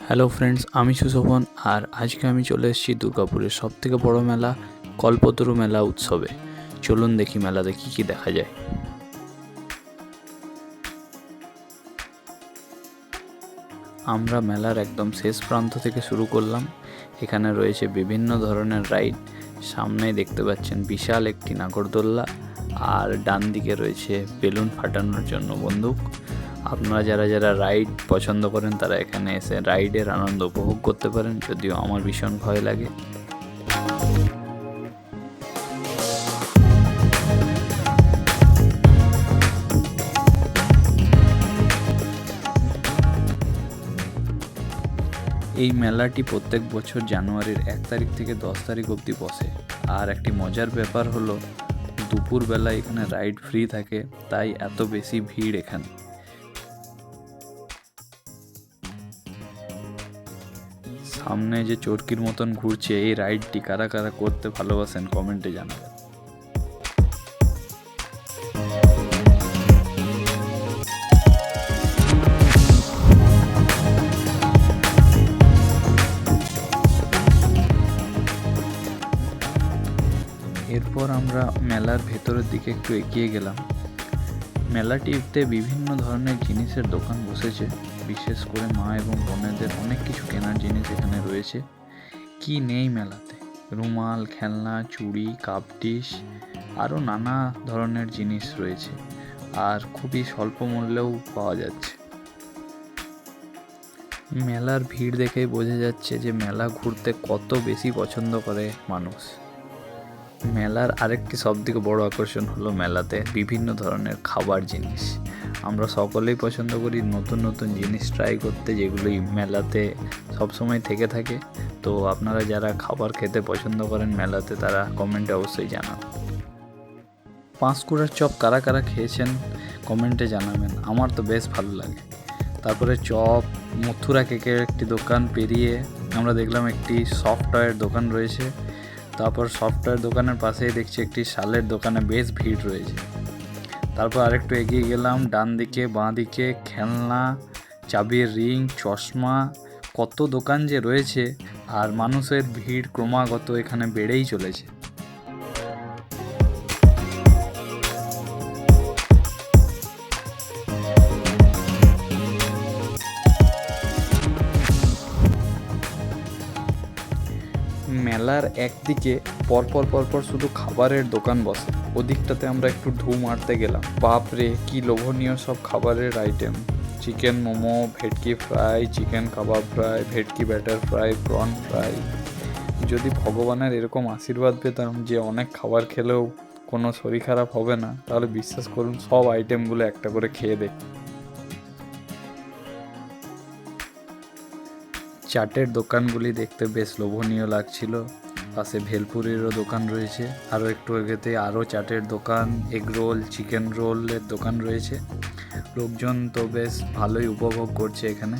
Hello friends, আমি সুশোভন। আর আজকে আমি চলে এসেছি দুর্গাপুরের সবথেকে বড় মেলা কল্পতরু মেলা উৎসবে। চলুন দেখি মেলাতে কী কী দেখা যায়। আমরা মেলার একদম শেষ প্রান্ত থেকে শুরু করলাম। এখানে রয়েছে বিভিন্ন ধরনের রাইড। সামনেই দেখতে পাচ্ছেন বিশাল একটি নাগরদোল্লা, আর ডান দিকে রয়েছে বেলুন ফাটানোর জন্য বন্দুক। আপনারা যারা যারা রাইড পছন্দ করেন তারা এখানে এসে রাইডের আনন্দ উপভোগ করতে পারেন, যদিও আমার ভীষণ ভয় লাগে। এই মেলাটি প্রত্যেক বছর জানুয়ারির 1 তারিখ থেকে 10 তারিখ অবধি বসে। আর একটি মজার ব্যাপার হলো দুপুরবেলা এখানে রাইড ফ্রি থাকে, তাই এত বেশি ভিড় এখানে। সামনে যে চরকির মতন ঘুরছে এই রাইডটি কারা কারা করতে ভালোবাসেন কমেন্টে জানাবেন। এরপর আমরা মেলার ভেতরের দিকে একটু এগিয়ে গেলাম। মেলাটিতে বিভিন্ন ধরনের জিনিসের দোকান বসেছে, বিশেষ করে মা এবং বোনেদের অনেক কিছু কেনার জিনিস এখানে রয়েছে। কি নেই মেলাতে! রুমাল, খেলনা, চুড়ি, কাপ ডিশ, আরও নানা ধরনের জিনিস রয়েছে, আর খুবই স্বল্প মূল্যেও পাওয়া যাচ্ছে। মেলার ভিড় দেখেই বোঝা যাচ্ছে যে মেলা ঘুরতে কত বেশি পছন্দ করে মানুষ। মেলার আরেকটি সবথেকে বড় আকর্ষণ হলো মেলাতে বিভিন্ন ধরনের খাবার জিনিস। আমরা সকলেই পছন্দ করি নতুন নতুন জিনিস ট্রাই করতে, যেগুলোই মেলাতে সবসময় থেকে থাকে। তো আপনারা যারা খাবার খেতে পছন্দ করেন মেলাতে, তারা কমেন্টে অবশ্যই জানান। পাঁশকুড়ার চপ কারা কারা খেয়েছেন কমেন্টে জানাবেন, আমার তো বেশ ভালো লাগে। তারপরে চপ, মথুরা কেকের একটি দোকান পেরিয়ে আমরা দেখলাম একটি সফটওয়্যার দোকান রয়েছে। তারপর সফটওয়্যার দোকানের পাশেই দেখছি একটি শালের দোকানে বেশ ভিড় রয়েছে। তারপর আরেকটু এগিয়ে গেলাম, ডান দিকে বাঁ দিকে খেলনা, চাবির রিং, চশমা, কত দোকান যে রয়েছে। আর মানুষের ভিড় ক্রমাগত এখানে বেড়েই চলেছে। মেলার একদিকে পরপর শুধু খাবারের দোকান বসে, ওদিকটাতে আমরা একটু ঢু মারতে গেলাম। বাপরে কি লোভনীয় সব খাবারের আইটেম! চিকেন মোমো, ভেটকি ফ্রাই, চিকেন কাবাব ফ্রাই, ভেটকি ব্যাটার ফ্রাই, প্রন ফ্রাই। যদি ভগবানের এরকম আশীর্বাদ পেতাম যে অনেক খাবার খেলেও কোনো শরীর খারাপ হবে না, তাহলে বিশ্বাস করুন সব আইটেমগুলো একটা করে খেয়ে দেখ। চাটের দোকানগুলি দেখতে বেশ লোভনীয় লাগছিল। পাশে ভেলপুরিরও দোকান রয়েছে, আরও একটু এগোতে আরও চাটের দোকান, এগরোল, চিকেন রোলের দোকান রয়েছে। লোকজন তো বেশ ভালোই উপভোগ করছে এখানে।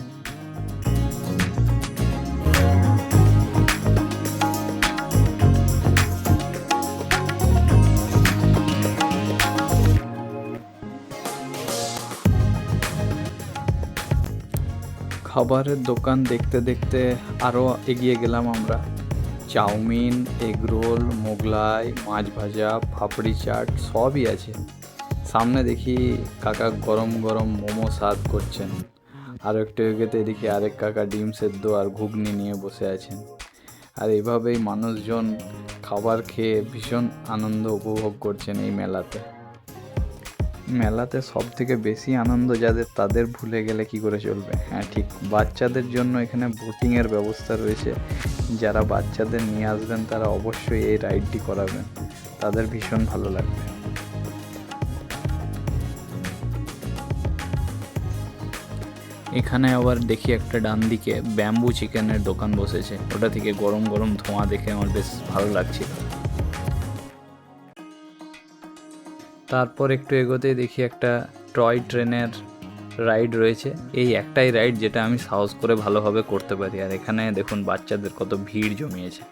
খাবারের দোকান দেখতে দেখতে আরও এগিয়ে গেলাম আমরা। চাউমিন, এগরোল, মোগলাই, মাছ ভাজা, পাপড়ি চাট সবই আছে। সামনে দেখি কাকা গরম গরম মোমো সার্ভ করছেন। আরও একটু এগোতে দেখি আরেক কাকা ডিম সেদ্ধ আর ঘুগনি নিয়ে বসে আছেন। আর এভাবেই মানুষজন খাবার খেয়ে ভীষণ আনন্দ উপভোগ করছেন এই মেলাতে। মেলাতে সব থেকে বেশি আনন্দ যাদের, তাদের ভুলে গেলে কি করে চলবে। হ্যাঁ ঠিক, বাচ্চাদের জন্য এখানে বোটিংয়ের ব্যবস্থা রয়েছে। যারা বাচ্চাদের নিয়ে আসবেন তারা অবশ্যই এই রাইডটি করাবেন, তাদের ভীষণ ভালো লাগবে। এখানে আবার দেখি একটা ডান দিকে ব্যাম্বু চিকেনের দোকান বসেছে, ওটা থেকে গরম গরম ধোঁয়া দেখে আমার বেশ ভালো লাগছিল। তারপর একটু এগোতেই দেখি একটা টয় ট্রেনের রাইড রয়েছে। এই একটাই রাইড যেটা আমি সাহস করে ভালোভাবে করতে পারি। আর এখানে দেখুন বাচ্চাদের কত ভিড় জমিয়েছে।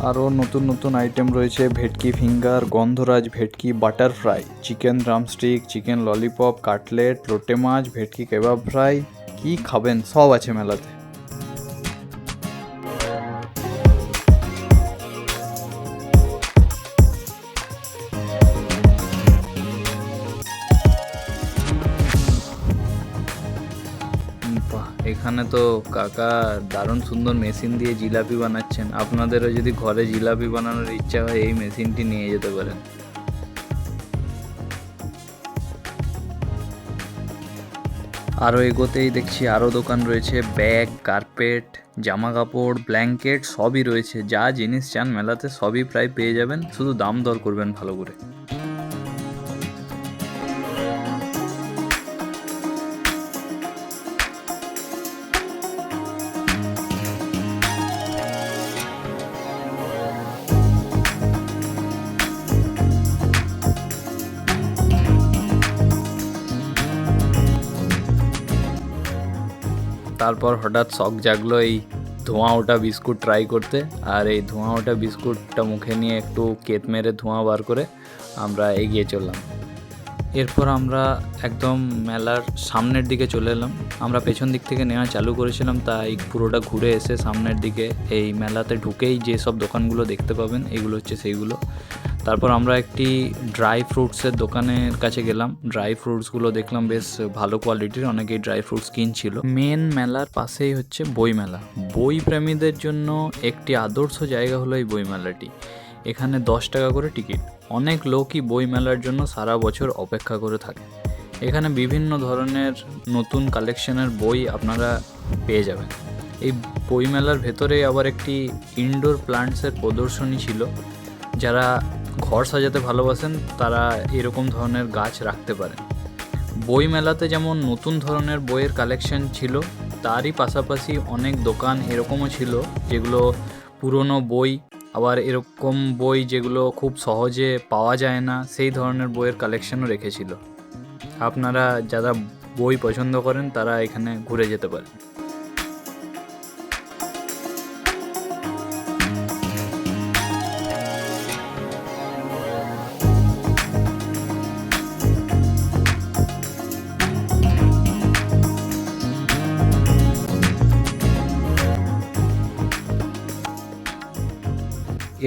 আরও নতুন নতুন আইটেম রয়েছে, ভেটকি ফিঙ্গার, গন্ধরাজ ভেটকি butter fry, chicken drumstick, chicken lollipop, cutlet, লোটে মাছ, ভেটকি কেবাব ফ্রাই। কি খাবেন সব আছে মেলাতে। বাহ, এখানে তো কাকা দারুণ সুন্দর মেশিন দিয়ে জিলাপি বানাচ্ছেন। আপনাদেরও যদি ঘরে জিলাপি বানানোর ইচ্ছা হয় এই মেশিনটি নিয়ে যেতে পারেন। আরও এগোতেই দেখছি আরও দোকান রয়েছে, ব্যাগ, কার্পেট, জামা কাপড়, ব্ল্যাঙ্কেট সবই রয়েছে। যা জিনিস চান মেলাতে সবই প্রায় পেয়ে যাবেন, শুধু দাম দর করবেন ভালো করে। তারপর হঠাৎ শখ জাগলো এই ধোঁয়া ওঠা বিস্কুট ট্রাই করতে, আর এই ধোঁয়া ওঠা বিস্কুটটা মুখে নিয়ে একটু কেত মেরে ধোঁয়া বার করে আমরা এগিয়ে চললাম। এরপর আমরা একদম মেলার সামনের দিকে চলে এলাম। আমরা পেছন দিক থেকে নেওয়া চালু করেছিলাম, তাই পুরোটা ঘুরে এসে সামনের দিকে এই মেলাতে ঢুকেই যে সব দোকানগুলো দেখতে পাবেন এগুলো হচ্ছে সেইগুলো। তারপর আমরা একটি ড্রাই ফ্রুটসের দোকানের কাছে গেলাম। ড্রাই ফ্রুটসগুলো দেখলাম বেশ ভালো কোয়ালিটির, অনেকেই ড্রাই ফ্রুটস কিনছিল। মেন মেলার পাশেই হচ্ছে বই মেলা। বই প্রেমীদের জন্য একটি আদর্শ জায়গা হলো এই বই মেলাটি। এখানে 10 টাকা করে টিকিট। অনেক লোকই বই মেলার জন্য সারা বছর অপেক্ষা করে থাকে। এখানে বিভিন্ন ধরনের নতুন কালেকশনের বই আপনারা পেয়ে যাবেন। এই বই মেলার ভেতরে আবার একটি ইনডোর প্লান্টসের প্রদর্শনী ছিল। যারা ঘর সাজাতে ভালোবাসেন তারা এরকম ধরনের গাছ রাখতে পারেন। বই মেলাতে যেমন নতুন ধরনের বইয়ের কালেকশন ছিল, তারই পাশাপাশি অনেক দোকান এরকমও ছিল যেগুলো পুরনো বই, আবার এরকম বই যেগুলো খুব সহজে পাওয়া যায় না সেই ধরনের বইয়ের কালেকশনও রেখেছিল। আপনারা যারা বই পছন্দ করেন তারা এখানে ঘুরে যেতে পারেন।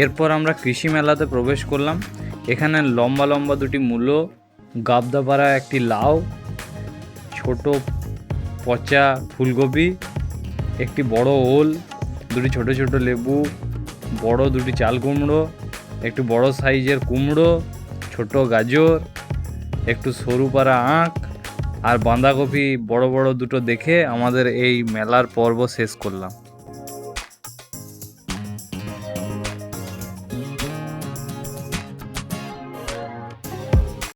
এরপর আমরা কৃষি মেলাতে প্রবেশ করলাম। এখানে লম্বা লম্বা দুটি মূলো, গাবদাপাড়া একটি লাউ, ছোট পচা ফুলকপি, একটি বড় ওল, দুটি ছোট ছোট লেবু, বড় দুটি চাল কুমড়ো, একটু বড় সাইজের কুমড়ো, ছোট গাজর, একটু সরু পাড়া আখ আর বাঁধাকপি বড় বড় দুটো দেখে আমাদের এই মেলার পর্ব শেষ করলাম।